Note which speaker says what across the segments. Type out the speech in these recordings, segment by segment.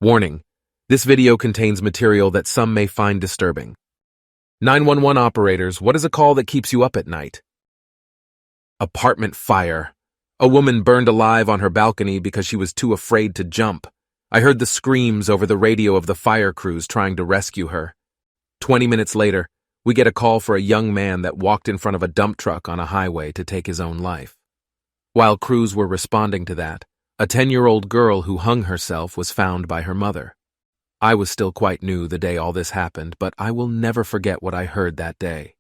Speaker 1: Warning: this video contains material that some may find disturbing. 911 operators, what is a call that keeps you up at night? Apartment fire. A woman burned alive on her balcony because she was too afraid to jump. I heard the screams over the radio of the fire crews trying to rescue her. 20 minutes later, we get a call for a young man that walked in front of a dump truck on a highway to take his own life. While crews were responding to that, a 10-year-old girl who hung herself was found by her mother. I was still quite new the day all this happened, but I will never forget what I heard that day.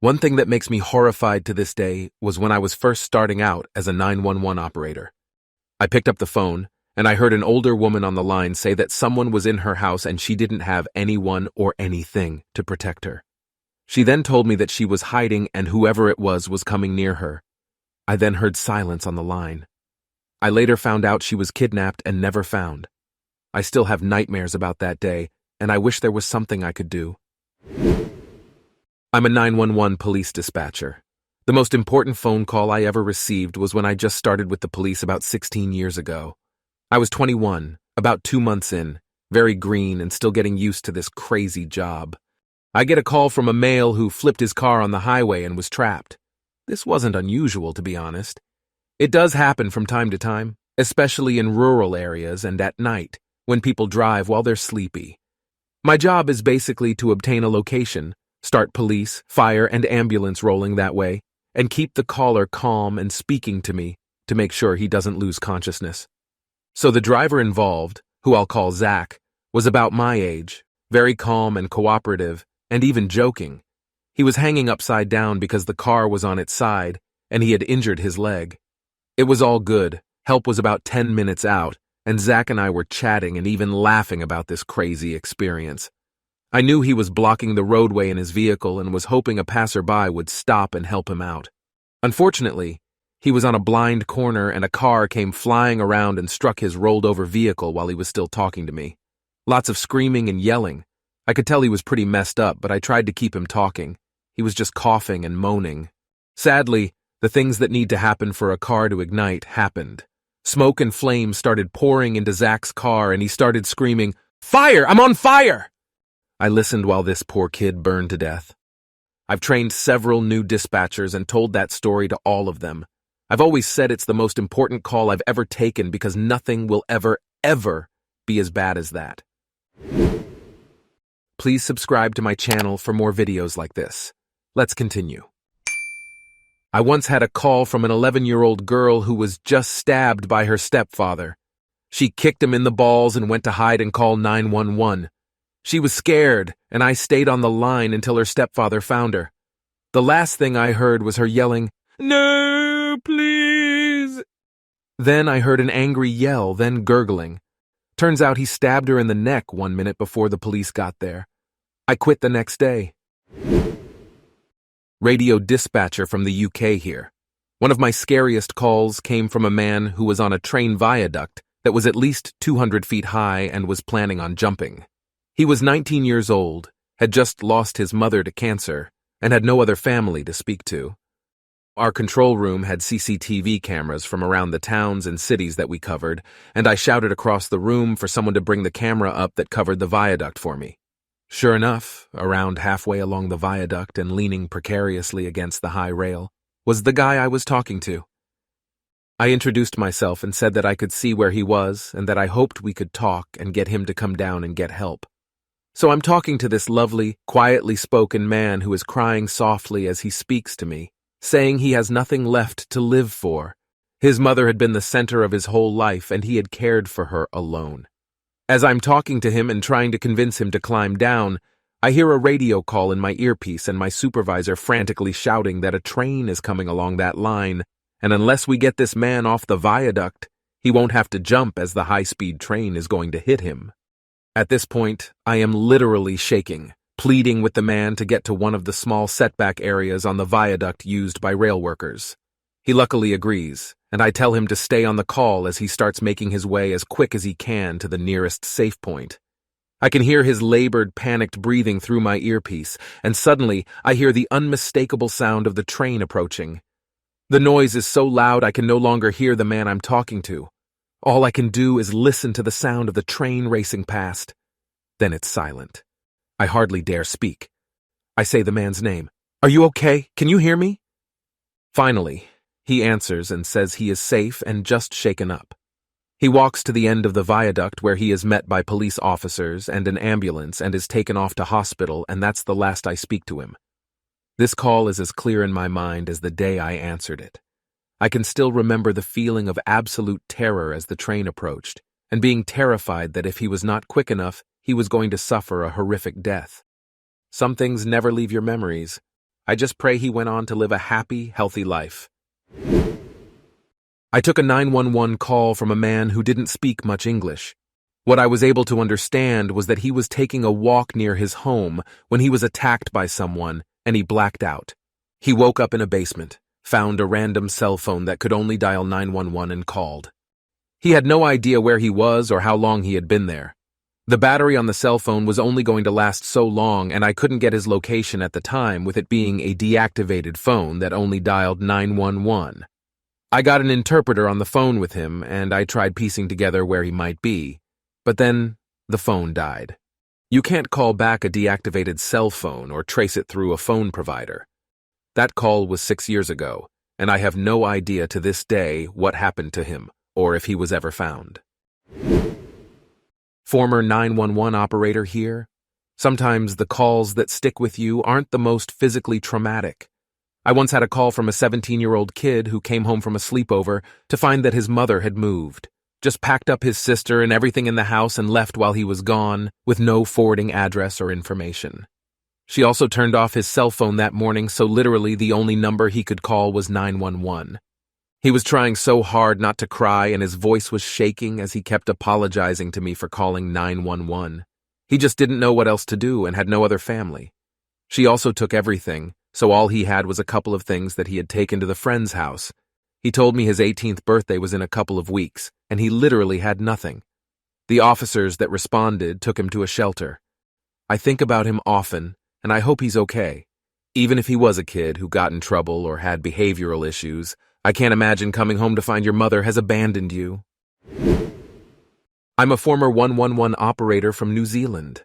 Speaker 1: One thing that makes me horrified to this day was when I was first starting out as a 911 operator. I picked up the phone, and I heard an older woman on the line say that someone was in her house and she didn't have anyone or anything to protect her. She then told me that she was hiding and whoever it was coming near her. I then heard silence on the line. I later found out she was kidnapped and never found. I still have nightmares about that day, and I wish there was something I could do. I'm a 911 police dispatcher. The most important phone call I ever received was when I just started with the police about 16 years ago. I was 21, about 2 months in, very green and still getting used to this crazy job. I get a call from a male who flipped his car on the highway and was trapped. This wasn't unusual, to be honest. It does happen from time to time, especially in rural areas and at night, when people drive while they're sleepy. My job is basically to obtain a location, start police, fire, and ambulance rolling that way, and keep the caller calm and speaking to me to make sure he doesn't lose consciousness. So the driver involved, who I'll call Zach, was about my age, very calm and cooperative, and even joking. He was hanging upside down because the car was on its side, and he had injured his leg. It was all good. Help was about 10 minutes out, and Zach and I were chatting and even laughing about this crazy experience. I knew he was blocking the roadway in his vehicle and was hoping a passerby would stop and help him out. Unfortunately, he was on a blind corner and a car came flying around and struck his rolled-over vehicle while he was still talking to me. Lots of screaming and yelling. I could tell he was pretty messed up, but I tried to keep him talking. He was just coughing and moaning. Sadly, the things that need to happen for a car to ignite happened. Smoke and flames started pouring into Zach's car and he started screaming, "Fire! I'm on fire!" I listened while this poor kid burned to death. I've trained several new dispatchers and told that story to all of them. I've always said it's the most important call I've ever taken because nothing will ever be as bad as that. Please subscribe to my channel for more videos like this. Let's continue. I once had a call from an 11-year-old girl who was just stabbed by her stepfather. She kicked him in the balls and went to hide and call 911. She was scared, and I stayed on the line until her stepfather found her. The last thing I heard was her yelling, "No, please!" Then I heard an angry yell, then gurgling. Turns out he stabbed her in the neck 1 minute before the police got there. I quit the next day. Radio dispatcher from the UK here. One of my scariest calls came from a man who was on a train viaduct that was at least 200 feet high and was planning on jumping. He was 19 years old, had just lost his mother to cancer, and had no other family to speak to. Our control room had CCTV cameras from around the towns and cities that we covered, and I shouted across the room for someone to bring the camera up that covered the viaduct for me. Sure enough, around halfway along the viaduct and leaning precariously against the high rail, was the guy I was talking to. I introduced myself and said that I could see where he was and that I hoped we could talk and get him to come down and get help. So I'm talking to this lovely, quietly spoken man who is crying softly as he speaks to me, saying he has nothing left to live for. His mother had been the center of his whole life and he had cared for her alone. As I'm talking to him and trying to convince him to climb down, I hear a radio call in my earpiece and my supervisor frantically shouting that a train is coming along that line, and unless we get this man off the viaduct, he won't have to jump as the high-speed train is going to hit him. At this point, I am literally shaking, pleading with the man to get to one of the small setback areas on the viaduct used by rail workers. He luckily agrees, and I tell him to stay on the call as he starts making his way as quick as he can to the nearest safe point. I can hear his labored, panicked breathing through my earpiece, and suddenly I hear the unmistakable sound of the train approaching. The noise is so loud I can no longer hear the man I'm talking to. All I can do is listen to the sound of the train racing past. Then it's silent. I hardly dare speak. I say the man's name. "Are you okay? Can you hear me?" Finally, he answers and says he is safe and just shaken up. He walks to the end of the viaduct where he is met by police officers and an ambulance and is taken off to hospital, and that's the last I speak to him. This call is as clear in my mind as the day I answered it. I can still remember the feeling of absolute terror as the train approached, and being terrified that if he was not quick enough, he was going to suffer a horrific death. Some things never leave your memories. I just pray he went on to live a happy, healthy life. I took a 911 call from a man who didn't speak much English. What I was able to understand was that he was taking a walk near his home when he was attacked by someone and he blacked out. He woke up in a basement, found a random cell phone that could only dial 911 and called. He had no idea where he was or how long he had been there. The battery on the cell phone was only going to last so long, and I couldn't get his location at the time with it being a deactivated phone that only dialed 911. I got an interpreter on the phone with him, and I tried piecing together where he might be, but then the phone died. You can't call back a deactivated cell phone or trace it through a phone provider. That call was 6 years ago, and I have no idea to this day what happened to him or if he was ever found. Former 911 operator here. Sometimes the calls that stick with you aren't the most physically traumatic. I once had a call from a 17-year-old kid who came home from a sleepover to find that his mother had moved, just packed up his sister and everything in the house and left while he was gone, with no forwarding address or information. She also turned off his cell phone that morning, so literally the only number he could call was 911. He was trying so hard not to cry, and his voice was shaking as he kept apologizing to me for calling 911. He just didn't know what else to do and had no other family. She also took everything, so all he had was a couple of things that he had taken to the friend's house. He told me his 18th birthday was in a couple of weeks, and he literally had nothing. The officers that responded took him to a shelter. I think about him often, and I hope he's okay. Even if he was a kid who got in trouble or had behavioral issues, I can't imagine coming home to find your mother has abandoned you. I'm a former 111 operator from New Zealand.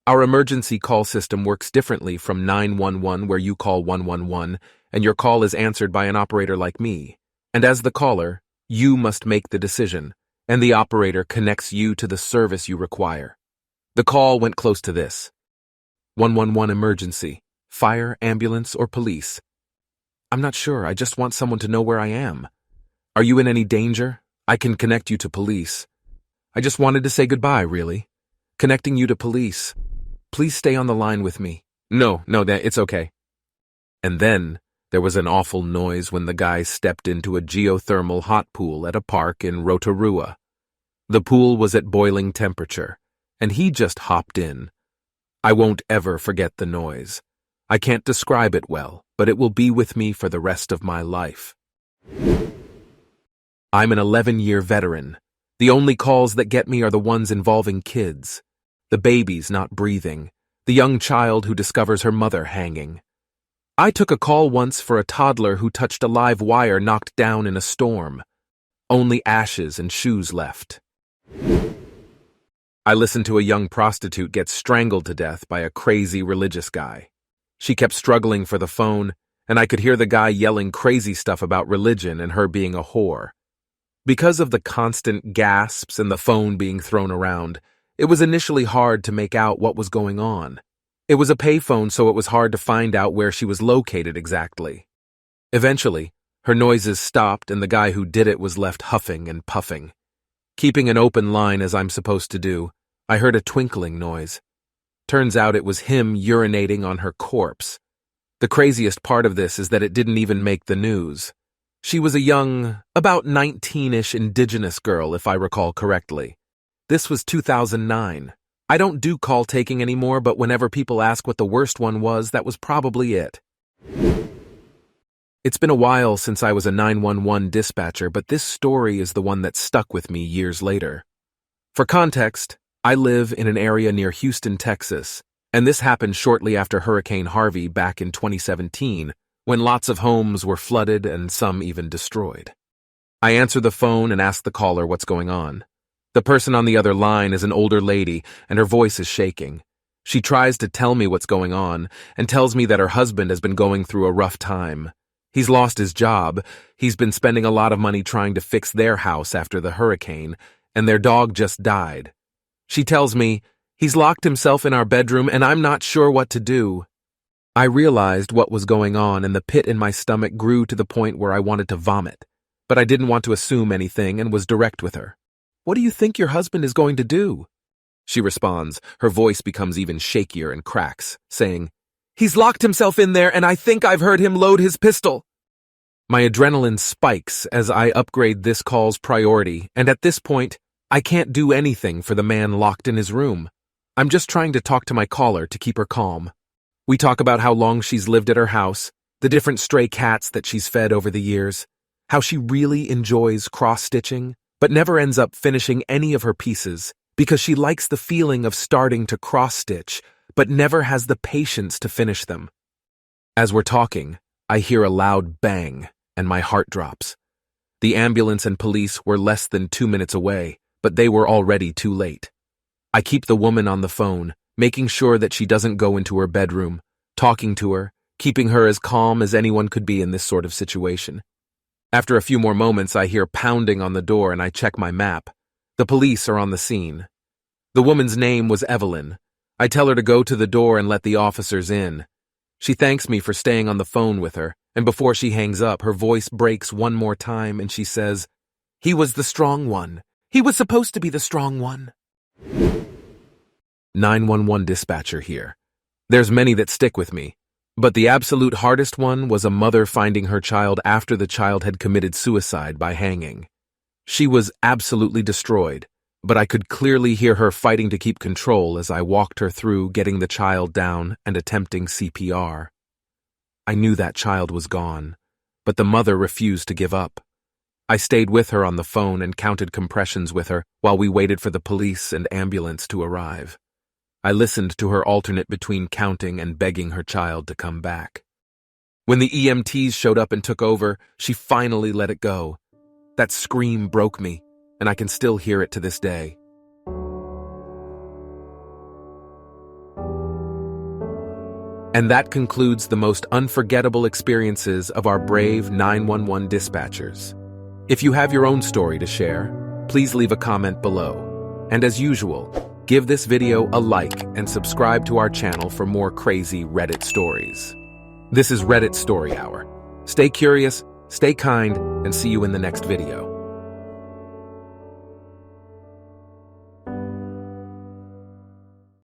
Speaker 1: Our emergency call system works differently from 911, where you call 111 and your call is answered by an operator like me. And as the caller, you must make the decision, and the operator connects you to the service you require. The call went close to this: 111 emergency, fire, ambulance, or police. I'm not sure, I just want someone to know where I am. Are you in any danger? I can connect you to police. I just wanted to say goodbye, really. Connecting you to police. Please stay on the line with me. No, it's okay. And then there was an awful noise when the guy stepped into a geothermal hot pool at a park in Rotorua. The pool was at boiling temperature, and he just hopped in. I won't ever forget the noise. I can't describe it well, but it will be with me for the rest of my life. I'm an 11-year veteran. The only calls that get me are the ones involving kids. The babies not breathing. The young child who discovers her mother hanging. I took a call once for a toddler who touched a live wire knocked down in a storm. Only ashes and shoes left. I listened to a young prostitute get strangled to death by a crazy religious guy. She kept struggling for the phone, and I could hear the guy yelling crazy stuff about religion and her being a whore. Because of the constant gasps and the phone being thrown around, it was initially hard to make out what was going on. It was a payphone, so it was hard to find out where she was located exactly. Eventually, her noises stopped and the guy who did it was left huffing and puffing. Keeping an open line as I'm supposed to do, I heard a twinkling noise. Turns out it was him urinating on her corpse. The craziest part of this is that it didn't even make the news. She was a young, about 19-ish indigenous girl, if I recall correctly. This was 2009. I don't do call taking anymore, but whenever people ask what the worst one was, that was probably it. It's been a while since I was a 911 dispatcher, but this story is the one that stuck with me years later. For context, I live in an area near Houston, Texas, and this happened shortly after Hurricane Harvey back in 2017, when lots of homes were flooded and some even destroyed. I answer the phone and ask the caller what's going on. The person on the other line is an older lady, and her voice is shaking. She tries to tell me what's going on and tells me that her husband has been going through a rough time. He's lost his job, he's been spending a lot of money trying to fix their house after the hurricane, and their dog just died. She tells me, he's locked himself in our bedroom and I'm not sure what to do. I realized what was going on and the pit in my stomach grew to the point where I wanted to vomit, but I didn't want to assume anything and was direct with her. What do you think your husband is going to do? She responds, her voice becomes even shakier and cracks, saying, he's locked himself in there and I think I've heard him load his pistol. My adrenaline spikes as I upgrade this call's priority, and at this point, I can't do anything for the man locked in his room. I'm just trying to talk to my caller to keep her calm. We talk about how long she's lived at her house, the different stray cats that she's fed over the years, how she really enjoys cross-stitching, but never ends up finishing any of her pieces because she likes the feeling of starting to cross-stitch, but never has the patience to finish them. As we're talking, I hear a loud bang, and my heart drops. The ambulance and police were less than 2 minutes away, but they were already too late. I keep the woman on the phone, making sure that she doesn't go into her bedroom, talking to her, keeping her as calm as anyone could be in this sort of situation. After a few more moments, I hear pounding on the door and I check my map. The police are on the scene. The woman's name was Evelyn. I tell her to go to the door and let the officers in. She thanks me for staying on the phone with her, and before she hangs up, her voice breaks one more time and she says, he was the strong one. He was supposed to be the strong one. 911 dispatcher here. There's many that stick with me, but the absolute hardest one was a mother finding her child after the child had committed suicide by hanging. She was absolutely destroyed, but I could clearly hear her fighting to keep control as I walked her through getting the child down and attempting CPR. I knew that child was gone, but the mother refused to give up. I stayed with her on the phone and counted compressions with her while we waited for the police and ambulance to arrive. I listened to her alternate between counting and begging her child to come back. When the EMTs showed up and took over, she finally let it go. That scream broke me, and I can still hear it to this day. And that concludes the most unforgettable experiences of our brave 911 dispatchers. If you have your own story to share, please leave a comment below. And as usual, give this video a like and subscribe to our channel for more crazy Reddit stories. This is Reddit Story Hour. Stay curious, stay kind, and see you in the next video.